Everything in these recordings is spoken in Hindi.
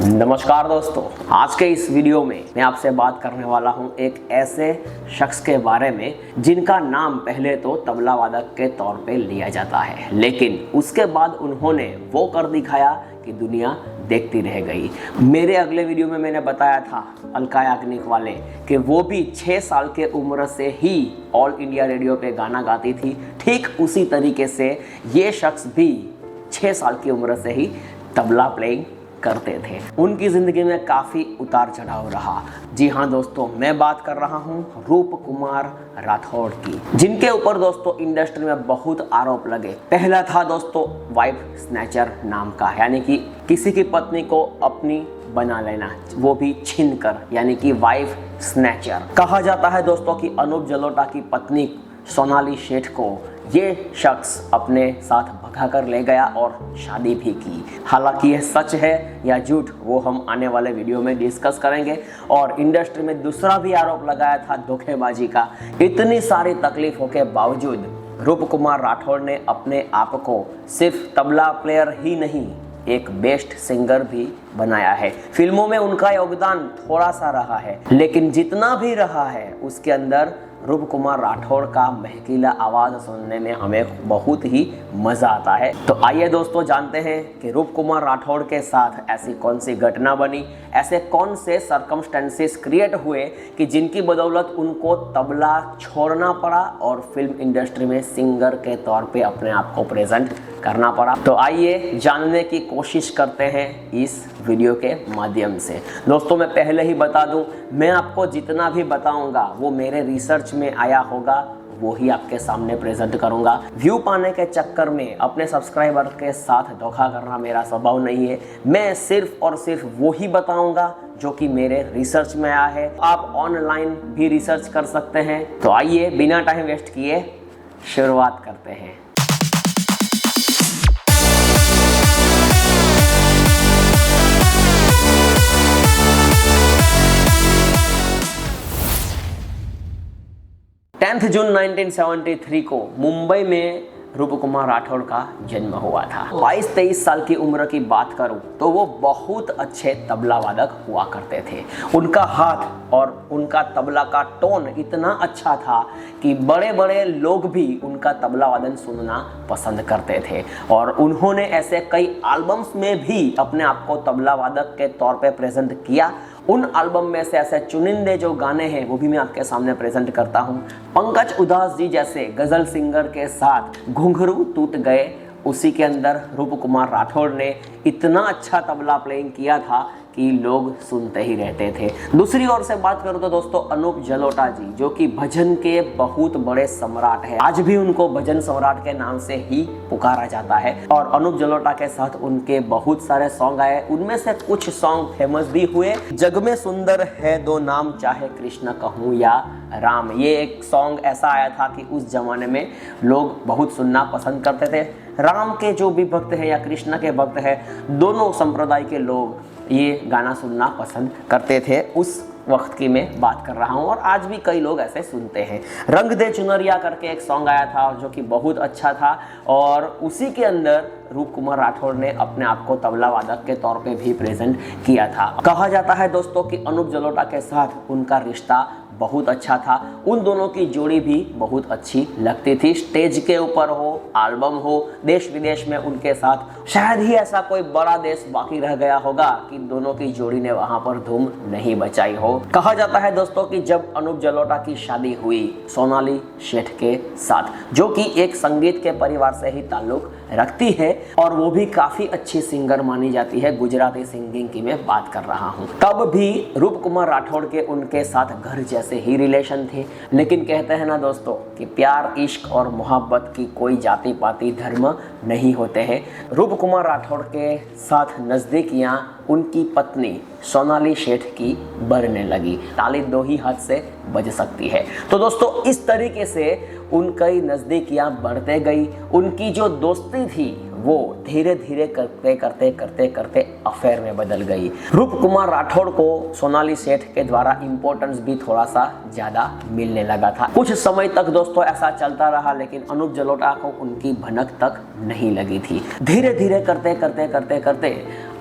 नमस्कार दोस्तों, आज के इस वीडियो में मैं आपसे बात करने वाला हूं एक ऐसे शख्स के बारे में जिनका नाम पहले तो तबला वादक के तौर पे लिया जाता है, लेकिन उसके बाद उन्होंने वो कर दिखाया कि दुनिया देखती रह गई। मेरे अगले वीडियो में मैंने बताया था अलका याग्निक वाले कि वो भी 6 साल के उम्र से ही ऑल इंडिया रेडियो पे गाना गाती थी। ठीक उसी तरीके से ये शख्स भी 6 साल की उम्र से ही तबला प्लेइंग करते थे। उनकी ज़िंदगी में काफ़ी उतार चढ़ाव रहा। जी हाँ दोस्तों, मैं बात कर रहा हूँ रूप कुमार राठौड़ की, जिनके ऊपर दोस्तों इंडस्ट्री में बहुत आरोप लगे। पहला था दोस्तों वाइफ स्नैचर नाम का, यानी कि किसी की पत्नी को अपनी बना लेना, वो भी छीन कर, यानी कि वाइफ स्नैचर। कहा जाता है दोस्तों कि अनूप जलोटा की पत्नी सोनाली शेठ को ये शख्स अपने साथ भगा कर ले गया और शादी भी की। हालांकि यह सच है या झूठ वो हम आने वाले वीडियो में डिस्कस करेंगे। और इंडस्ट्री में दूसरा भी आरोप लगाया था धोखेबाजी का। इतनी सारी तकलीफों के बावजूद रूप कुमार राठौड़ ने अपने आप को सिर्फ तबला प्लेयर ही नहीं, एक बेस्ट सिंगर भी बनाया है। फिल्मों में उनका योगदान थोड़ा सा रहा है, लेकिन जितना भी रहा है उसके अंदर रूप कुमार राठौड़ का महकीला आवाज़ सुनने में हमें बहुत ही मज़ा आता है। तो आइए दोस्तों जानते हैं कि रूप कुमार राठौड़ के साथ ऐसी कौन सी घटना बनी, ऐसे कौन से सर्कमस्टेंसेस क्रिएट हुए कि जिनकी बदौलत उनको तबला छोड़ना पड़ा और फिल्म इंडस्ट्री में सिंगर के तौर पे अपने आप को प्रेजेंट करना पड़ा। तो आइए जानने की कोशिश करते हैं इस वीडियो के माध्यम से। दोस्तों मैं पहले ही बता दूं, मैं आपको जितना भी बताऊंगा वो मेरे रिसर्च में आया होगा, वो ही आपके सामने प्रेजेंट करूंगा। व्यू पाने के चक्कर में अपने सब्सक्राइबर के साथ धोखा करना मेरा स्वभाव नहीं है। मैं सिर्फ और सिर्फ वो ही बताऊंगा जो कि मेरे रिसर्च में आया है। आप ऑनलाइन भी रिसर्च कर सकते हैं। तो आइए बिना टाइम वेस्ट किए शुरुआत करते हैं। जून 1973 को मुंबई में रूप कुमार राठौड़ का जन्म हुआ था। 22-23 साल की उम्र की बात करूं तो वो बहुत अच्छे तबला वादक हुआ करते थे। उनका हाथ और उनका तबला का टोन इतना अच्छा था कि बड़े बड़े लोग भी उनका तबला वादन सुनना पसंद करते थे। और उन्होंने ऐसे कई एल्बम्स में भी अपने आप को तबला वादक के तौर पे प्रेजेंट किया। उन एल्बम में से ऐसे चुनिंदे जो गाने हैं वो भी मैं आपके सामने प्रेजेंट करता हूँ। पंकज उधास जी जैसे गजल सिंगर के साथ घुंघरू टूट गए, उसी के अंदर रूप कुमार राठौड़ ने इतना अच्छा तबला प्लेइंग किया था कि लोग सुनते ही रहते थे। दूसरी ओर से बात करूं तो दोस्तों अनूप जलोटा जी, जो कि भजन के बहुत बड़े सम्राट हैं, आज भी उनको भजन सम्राट के नाम से ही पुकारा जाता है। और अनूप जलोटा के साथ उनके बहुत सारे सॉन्ग आए, उनमें से कुछ सॉन्ग फेमस भी हुए। जग में सुंदर है दो नाम, चाहे कृष्ण कहूँ या राम, ये एक सॉन्ग ऐसा आया था कि उस जमाने में लोग बहुत सुनना पसंद करते थे। राम के जो भी भक्त हैं या कृष्ण के भक्त हैं, दोनों संप्रदाय के लोग ये गाना सुनना पसंद करते थे। उस वक्त की मैं बात कर रहा हूँ और आज भी कई लोग ऐसे सुनते हैं। रंग दे चुनरिया करके एक सॉन्ग आया था जो कि बहुत अच्छा था और उसी के अंदर रूप कुमार राठौड़ ने अपने आप को तबला वादक के तौर पे भी प्रेजेंट किया था। कहा जाता है दोस्तों कि अनूप जलोटा के साथ उनका रिश्ता बहुत अच्छा था। उन दोनों की जोड़ी भी बहुत अच्छी लगती थी। स्टेज के ऊपर हो, एल्बम हो, देश विदेश में उनके साथ शायद ही ऐसा कोई बड़ा देश बाकी रह गया होगा कि दोनों की जोड़ी ने वहां पर धूम नहीं बचाई हो। कहा जाता है दोस्तों कि जब अनूप जलोटा की शादी हुई सोनाली शेठ के साथ, जो कि एक संगीत के परिवार से ही ताल्लुक रखती है और वो भी काफी अच्छी सिंगर मानी जाती है, गुजराती सिंगिंग की मैं बात कर रहा हूँ। तब भी रूप कुमार राठौड़ के उनके साथ घर जैसे ही रिलेशन थे। लेकिन कहते हैं ना दोस्तों कि प्यार, इश्क और मोहब्बत की कोई जाति पाति धर्म नहीं होते हैं। रूप कुमार राठौड़ के साथ नज़दीकियाँ उनकी पत्नी सोनाली शेठ की बढ़ने लगी। ताली दो ही हाथ से बज सकती है। तो दोस्तों इस तरीके से उनकी नज़दीकियाँ बढ़ते गई। उनकी जो दोस्ती थी वो धीरे धीरे करते अफेयर में बदल गई। रूप कुमार राठौड़ को सोनाली सेठ के द्वारा इम्पोर्टेंस भी थोड़ा सा ज़्यादा मिलने लगा था। कुछ समय तक दोस्तों ऐसा चलता रहा, लेकिन अनूप जलोटा को उनकी भनक तक नहीं लगी थी। धीरे धीरे करते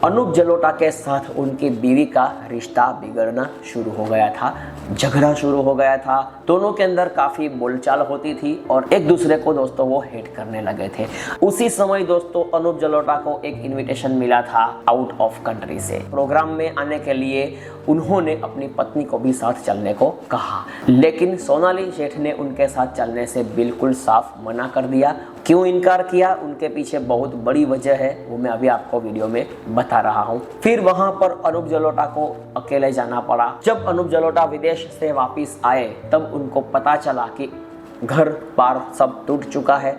अनूप जलोटा के साथ उनकी बीवी का रिश्ता बिगड़ना शुरू हो गया था, झगड़ा शुरू हो गया था। दोनों के अंदर काफ़ी बोलचाल होती थी और एक दूसरे को दोस्तों वो हेट करने लगे थे। उसी समय दोस्तों अनूप जलोटा को एक इनविटेशन मिला था आउट ऑफ कंट्री से। प्रोग्राम में आने के लिए उन्होंने अपनी पत्नी को भी साथ चलने को कहा, लेकिन सोनाली सेठ ने उनके साथ चलने से बिल्कुल साफ मना कर दिया। क्यों इनकार किया, उनके पीछे बहुत बड़ी वजह है, वो मैं अभी आपको वीडियो में बता रहा हूँ। फिर वहां पर अनूप जलोटा को अकेले जाना पड़ा। जब अनूप जलोटा विदेश से वापिस आए तब उनको पता चला कि घर बार सब टूट चुका है,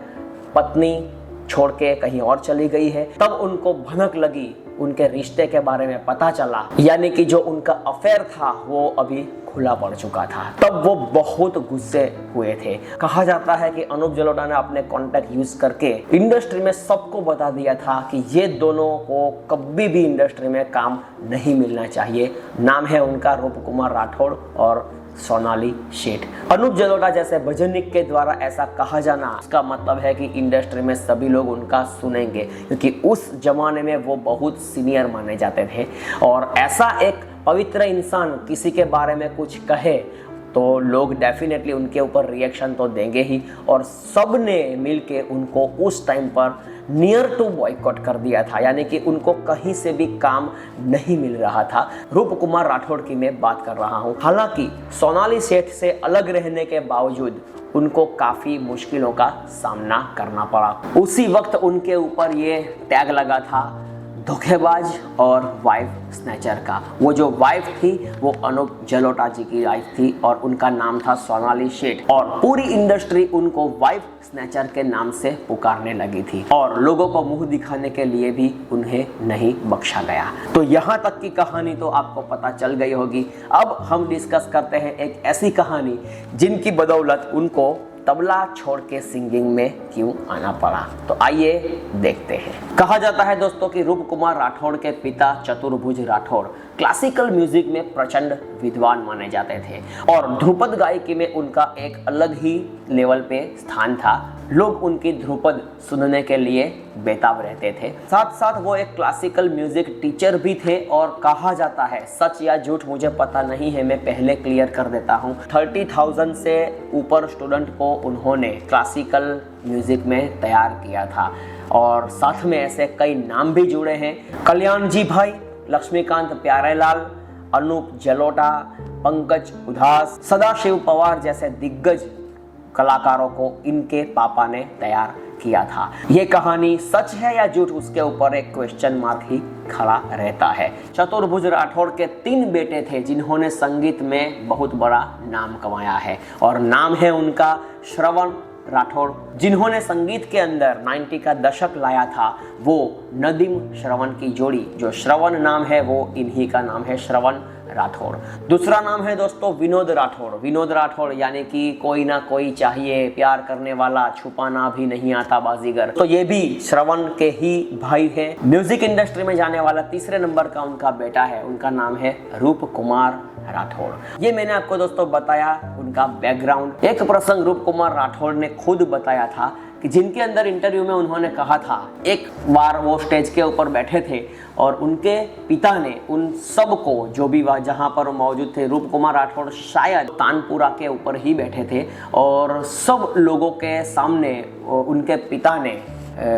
पत्नी छोड़ के कहीं और चली गई है। तब उनको भनक लगी, उनके रिश्ते के बारे में पता चला, यानी कि जो उनका अफेयर था वो अभी खुला पड़ चुका था। तब वो बहुत गुस्से हुए थे। कहा जाता है कि अनूप जलोटा ने अपने कॉन्टैक्ट यूज करके इंडस्ट्री में सबको बता दिया था कि ये दोनों को कभी भी इंडस्ट्री में काम नहीं मिलना चाहिए। नाम है उनका रूप कुमार राठौड़ और सोनाली सेठ। अनूप जलोटा जैसे भजनिक के द्वारा ऐसा कहा जाना, इसका मतलब है कि इंडस्ट्री में सभी लोग उनका सुनेंगे, क्योंकि उस जमाने में वो बहुत सीनियर माने जाते थे। और ऐसा एक पवित्र इंसान किसी के बारे में कुछ कहे तो लोग डेफिनेटली उनके ऊपर रिएक्शन तो देंगे ही। और सब ने मिलके उनको उस टाइम पर नियर टू बॉयकॉट कर दिया था, यानी कि उनको कहीं से भी काम नहीं मिल रहा था। रूप कुमार राठौड़ की मैं बात कर रहा हूँ। हालांकि सोनाली सेठ से अलग रहने के बावजूद उनको काफ़ी मुश्किलों का सामना करना पड़ा। उसी वक्त उनके ऊपर ये टैग लगा था धोखेबाज और वाइफ स्नैचर का। वो जो वाइफ थी वो अनूप जलोटा जी की वाइफ थी और उनका नाम था सोनाली सेठ, और पूरी इंडस्ट्री उनको वाइफ स्नैचर के नाम से पुकारने लगी थी और लोगों को मुंह दिखाने के लिए भी उन्हें नहीं बख्शा गया। तो यहाँ तक की कहानी तो आपको पता चल गई होगी। अब हम डिस्कस करते हैं एक ऐसी कहानी जिनकी बदौलत उनको तबला छोड़ के सिंगिंग में क्यों आना पड़ा। तो आइए देखते हैं। कहा जाता है दोस्तों कि रूप कुमार राठौड़ के पिता चतुर्भुज राठौड़ क्लासिकल म्यूजिक में प्रचंड विद्वान माने जाते थे और ध्रुपद गायकी में उनका एक अलग ही लेवल पे स्थान था। लोग उनकी ध्रुपद सुनने के लिए बेताब रहते थे। साथ साथ वो एक क्लासिकल म्यूजिक टीचर भी थे और कहा जाता है, सच या झूठ मुझे पता नहीं है, मैं पहले क्लियर कर देता हूँ, 30,000 से ऊपर स्टूडेंट को उन्होंने क्लासिकल म्यूजिक में तैयार किया था। और साथ में ऐसे कई नाम भी जुड़े हैं, कल्याण जी भाई, लक्ष्मीकांत प्यारेलाल, अनूप जलोटा, पंकज उधास, सदाशिव पवार जैसे दिग्गज कलाकारों को इनके पापा ने तैयार किया था। ये कहानी सच है या झूठ, उसके ऊपर एक क्वेश्चन मार्क ही खड़ा रहता है। चतुर्भुज राठौड़ के 3 बेटे थे जिन्होंने संगीत में बहुत बड़ा नाम कमाया है और नाम है उनका श्रवण राठौड़, जिन्होंने संगीत के अंदर 90 का दशक लाया था। वो नदीम श्रवण की जोड़ी, जो श्रवण नाम है वो इन्हीं का नाम है, श्रवण राठौड़। दूसरा नाम है दोस्तों विनोद राठौड़। विनोद राठौड़ यानी कि कोई ना कोई चाहिए, प्यार करने वाला, छुपाना भी नहीं आता बाजीगर। तो ये भी श्रवण के ही भाई हैं। म्यूजिक इंडस्ट्री में जाने वाला तीसरे नंबर का उनका बेटा है, उनका नाम है रूप कुमार राठौड़। ये मैंने आपको दोस्तों बताया उनका बैकग्राउंड। एक प्रसंग रूप कुमार राठौड़ ने खुद बताया था कि जिनके अंदर इंटरव्यू में उन्होंने कहा था, एक बार वो स्टेज के ऊपर बैठे थे और उनके पिता ने उन सब को, जो भी वह जहाँ पर मौजूद थे, रूप कुमार राठौड़ शायद तानपुरा के ऊपर ही बैठे थे, और सब लोगों के सामने उनके पिता ने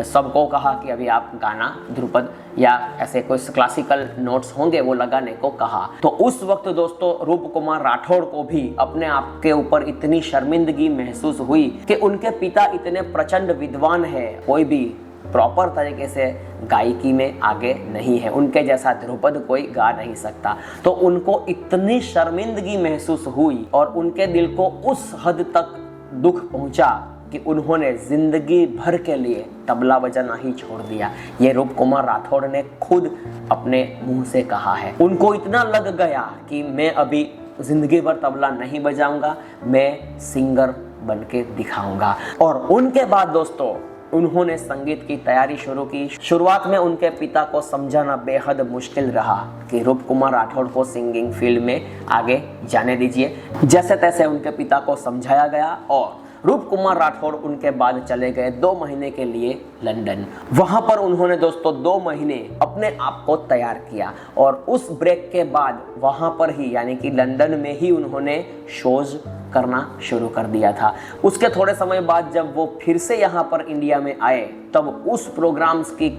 सबको कहा कि अभी आप गाना, ध्रुपद या ऐसे कोई क्लासिकल नोट्स होंगे वो लगाने को कहा। तो उस वक्त दोस्तों रूप कुमार राठौड़ को भी अपने आप के ऊपर इतनी शर्मिंदगी महसूस हुई कि उनके पिता इतने प्रचंड विद्वान है, कोई भी प्रॉपर तरीके से गायकी में आगे नहीं है, उनके जैसा ध्रुपद कोई गा नहीं सकता। तो उनको इतनी शर्मिंदगी महसूस हुई और उनके दिल को उस हद तक दुख पहुंचा कि उन्होंने जिंदगी भर के लिए तबला बजाना ही छोड़ दिया। ये रूप कुमार राठौड़ ने खुद अपने मुंह से कहा है। उनको इतना लग गया कि मैं अभी जिंदगी भर तबला नहीं बजाऊंगा, मैं सिंगर बन के दिखाऊंगा। और उनके बाद दोस्तों उन्होंने संगीत की तैयारी शुरू की। शुरुआत में उनके पिता को समझाना बेहद मुश्किल रहा कि रूप कुमार राठौड़ को सिंगिंग फील्ड में आगे जाने दीजिए। जैसे तैसे उनके पिता को समझाया गया और रूप कुमार राठौड़ उनके बाद चले गए 2 महीने के लिए लंदन। वहां पर उन्होंने दोस्तों 2 महीने अपने आप को तैयार किया और उस ब्रेक के बाद वहां पर ही यानी कि लंदन में ही उन्होंने शोज करना शुरू कर दिया था। उसके थोड़े समय बाद जब वो फिर से यहाँ पर इंडिया में आए तब उस प्रोग्राम्स की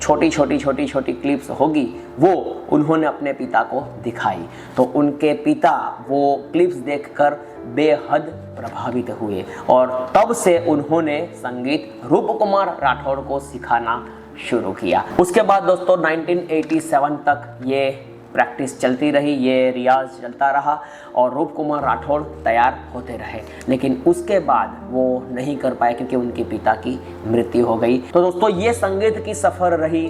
छोटी क्लिप्स होगी वो उन्होंने अपने पिता को दिखाई, तो उनके पिता वो क्लिप्स देखकर बेहद प्रभावित हुए और तब से उन्होंने संगीत रूप कुमार राठौड़ को सिखाना शुरू किया। उसके बाद दोस्तों 1987 तक ये प्रैक्टिस चलती रही, ये रियाज चलता रहा और रूप कुमार राठौड़ तैयार होते रहे, लेकिन उसके बाद वो नहीं कर पाए क्योंकि उनके पिता की मृत्यु हो गई। तो दोस्तों ये संगीत की सफ़र रही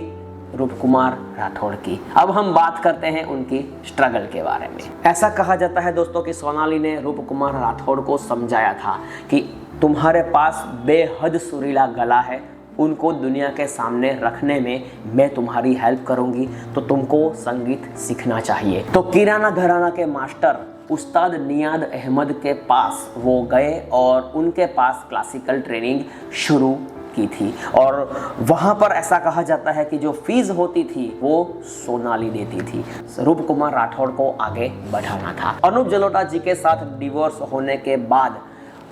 रूप कुमार राठौड़ की। अब हम बात करते हैं उनकी स्ट्रगल के बारे में। ऐसा कहा जाता है दोस्तों कि सोनाली ने रूप कुमार राठौड़ को समझाया था कि तुम्हारे पास बेहद सुरीला गला है, उनको दुनिया के सामने रखने में मैं तुम्हारी हेल्प करूंगी, तो तुमको संगीत सीखना चाहिए। तो किराना घराना के मास्टर उस्ताद नियाद अहमद के पास वो गए और उनके पास क्लासिकल ट्रेनिंग शुरू की थी और वहाँ पर ऐसा कहा जाता है कि जो फीस होती थी वो सोनाली देती थी। रूप कुमार राठौड़ को आगे बढ़ाना था। अनूप जलोटा जी के साथ डिवोर्स होने के बाद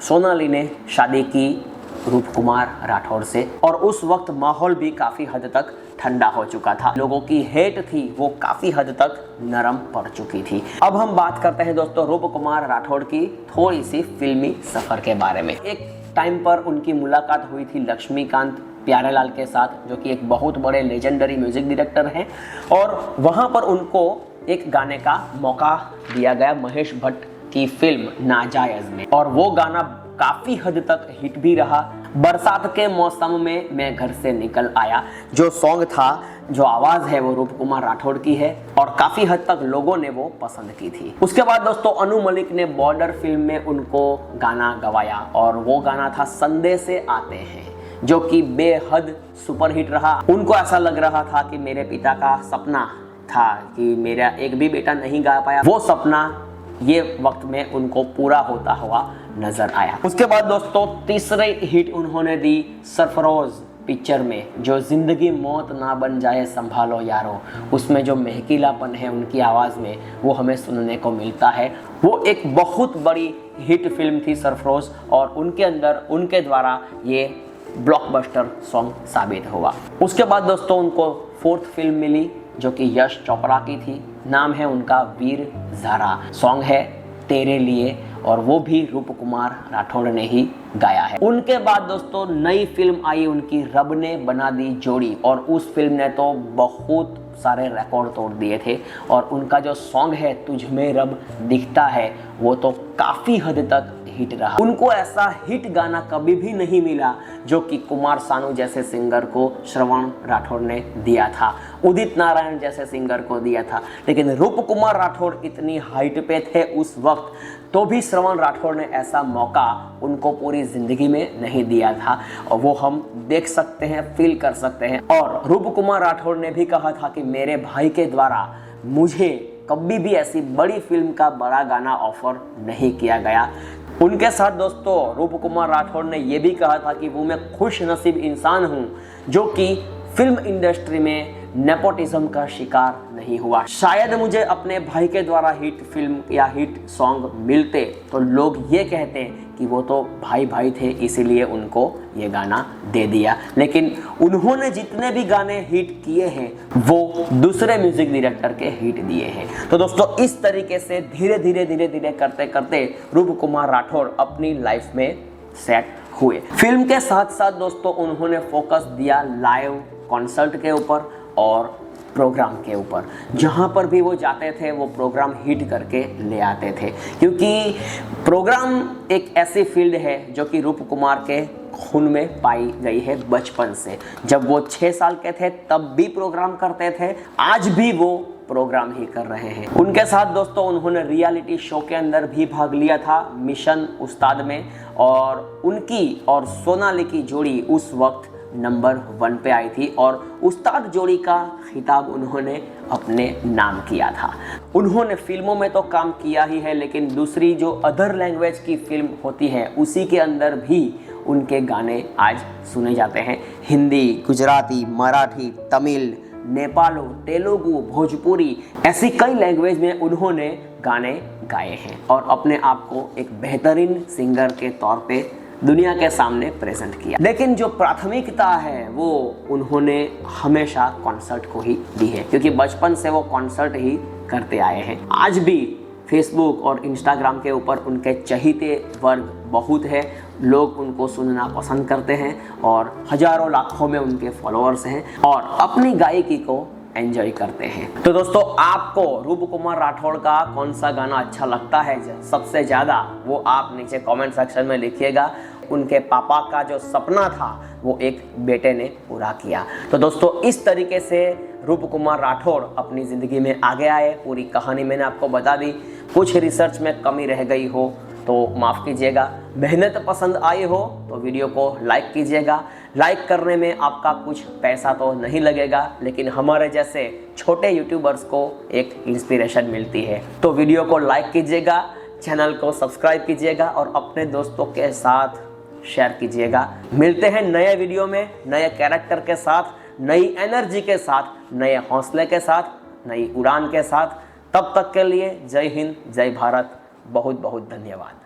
सोनाली ने शादी की रूप कुमार राठौड़ से और उस वक्त माहौल भी काफ़ी हद तक ठंडा हो चुका था। लोगों की हेट थी वो काफ़ी हद तक नरम पड़ चुकी थी। अब हम बात करते हैं दोस्तों रूप कुमार राठौड़ की थोड़ी सी फिल्मी सफ़र के बारे में। एक टाइम पर उनकी मुलाकात हुई थी लक्ष्मीकांत प्यारेलाल के साथ, जो कि एक बहुत बड़े लेजेंडरी म्यूजिक डायरेक्टर हैं, और वहाँ पर उनको एक गाने का मौका दिया गया महेश भट्ट की फिल्म नाजायज़ में, और वो गाना काफ़ी हद तक हिट भी रहा। बरसात के मौसम में मैं घर से निकल आया जो सॉन्ग था, जो आवाज़ है वो रूप कुमार राठौड़ की है और काफ़ी हद तक लोगों ने वो पसंद की थी। उसके बाद दोस्तों अनु मलिक ने बॉर्डर फिल्म में उनको गाना गवाया और वो गाना था संदेशे आते हैं, जो कि बेहद सुपरहिट रहा। उनको ऐसा लग रहा था कि मेरे पिता का सपना था कि मेरा एक भी बेटा नहीं गा पाया, वो सपना ये वक्त में उनको पूरा होता हुआ नजर आया। उसके बाद दोस्तों तीसरे हिट उन्होंने दी सरफरोज पिक्चर में, जो जिंदगी मौत ना बन जाए संभालो यारो। उसमें जो महकीलापन है उनकी आवाज़ में वो हमें सुनने को मिलता है। वो एक बहुत बड़ी हिट फिल्म थी सरफरोज और उनके अंदर उनके द्वारा ये ब्लॉकबस्टर सॉन्ग साबित हुआ। उसके बाद दोस्तों उनको 4th फिल्म मिली जो कि यश चोपड़ा की थी। नाम है उनका वीर ज़ारा, सॉन्ग है तेरे लिए और वो भी रूप कुमार राठौड़ ने ही गाया है। उनके बाद दोस्तों नई फिल्म आई उनकी रब ने बना दी जोड़ी और उस फिल्म ने तो बहुत सारे रिकॉर्ड तोड़ दिए थे और उनका जो सॉन्ग है तुझ में रब दिखता है वो तो काफ़ी हद तक हिट रहा। उनको ऐसा हिट गाना कभी भी नहीं मिला जो कि कुमार सानू जैसे सिंगर को श्रवण राठौड़ ने दिया था, उदित नारायण जैसे सिंगर को दिया था, लेकिन रूप कुमार राठौड़ इतनी हाइट पे थे उस वक्त तो भी श्रवण राठौड़ ने ऐसा मौका उनको पूरी जिंदगी में नहीं दिया था और वो हम देख सकते हैं, फील कर सकते हैं। और रूप कुमार राठौड़ ने भी कहा था कि मेरे भाई के द्वारा मुझे कभी भी ऐसी बड़ी फिल्म का बड़ा गाना ऑफर नहीं किया गया। उनके साथ दोस्तों रूप कुमार राठौड़ ने यह भी कहा था कि वो मैं खुश नसीब इंसान हूं जो कि फिल्म इंडस्ट्री में नेपोटिज्म का शिकार नहीं हुआ। शायद मुझे अपने भाई के द्वारा हिट फिल्म या हिट सॉन्ग मिलते तो लोग ये कहते कि वो तो भाई भाई थे इसीलिए उनको ये गाना दे दिया, लेकिन उन्होंने जितने भी गाने हिट किए हैं वो दूसरे म्यूजिक डायरेक्टर के हिट दिए हैं। तो दोस्तों इस तरीके से धीरे धीरे करते करते रूप कुमार राठौड़ अपनी लाइफ में सेट हुए। फिल्म के साथ साथ दोस्तों उन्होंने फोकस दिया लाइव कॉन्सर्ट के ऊपर और प्रोग्राम के ऊपर। जहाँ पर भी वो जाते थे वो प्रोग्राम हिट करके ले आते थे, क्योंकि प्रोग्राम एक ऐसी फील्ड है जो कि रूप कुमार के खून में पाई गई है बचपन से। जब वो 6 साल के थे तब भी प्रोग्राम करते थे, आज भी वो प्रोग्राम ही कर रहे हैं। उनके साथ दोस्तों उन्होंने रियलिटी शो के अंदर भी भाग लिया था मिशन उस्ताद में, और उनकी और सोनाली की जोड़ी उस वक्त नंबर 1 पे आई थी और उस्ताद जोड़ी का खिताब उन्होंने अपने नाम किया था। उन्होंने फिल्मों में तो काम किया ही है, लेकिन दूसरी जो अदर लैंग्वेज की फिल्म होती है उसी के अंदर भी उनके गाने आज सुने जाते हैं। हिंदी, गुजराती, मराठी, तमिल, नेपालो, तेलुगु, भोजपुरी, ऐसी कई लैंग्वेज में उन्होंने गाने गाए हैं और अपने आप को एक बेहतरीन सिंगर के तौर पे दुनिया के सामने प्रेजेंट किया। लेकिन जो प्राथमिकता है वो उन्होंने हमेशा कॉन्सर्ट को ही दी है, क्योंकि बचपन से वो कॉन्सर्ट ही करते आए हैं। आज भी फेसबुक और इंस्टाग्राम के ऊपर उनके चहीते वर्ग बहुत है, लोग उनको सुनना पसंद करते हैं और हजारों लाखों में उनके फॉलोअर्स हैं और अपनी गायकी को एंजॉय करते हैं। तो दोस्तों, आपको रूप कुमार राठौड़ का कौन सा गाना अच्छा लगता है सबसे ज़्यादा, वो आप नीचे कमेंट सेक्शन में लिखिएगा। उनके पापा का जो सपना था वो एक बेटे ने पूरा किया। तो दोस्तों, इस तरीके से रूप कुमार राठौड़ अपनी ज़िंदगी में आगे आए। पूरी कहानी मैंने आपको बता दी। कुछ रिसर्च में कमी रह गई हो तो माफ़ कीजिएगा। मेहनत पसंद आई हो तो वीडियो को लाइक कीजिएगा। लाइक करने में आपका कुछ पैसा तो नहीं लगेगा, लेकिन हमारे जैसे छोटे यूट्यूबर्स को एक इंस्पिरेशन मिलती है। तो वीडियो को लाइक कीजिएगा, चैनल को सब्सक्राइब कीजिएगा और अपने दोस्तों के साथ शेयर कीजिएगा। मिलते हैं नए वीडियो में, नए कैरेक्टर के साथ, नई एनर्जी के साथ, नए हौसले के साथ, नई उड़ान के साथ। तब तक के लिए जय हिंद, जय भारत। बहुत बहुत धन्यवाद।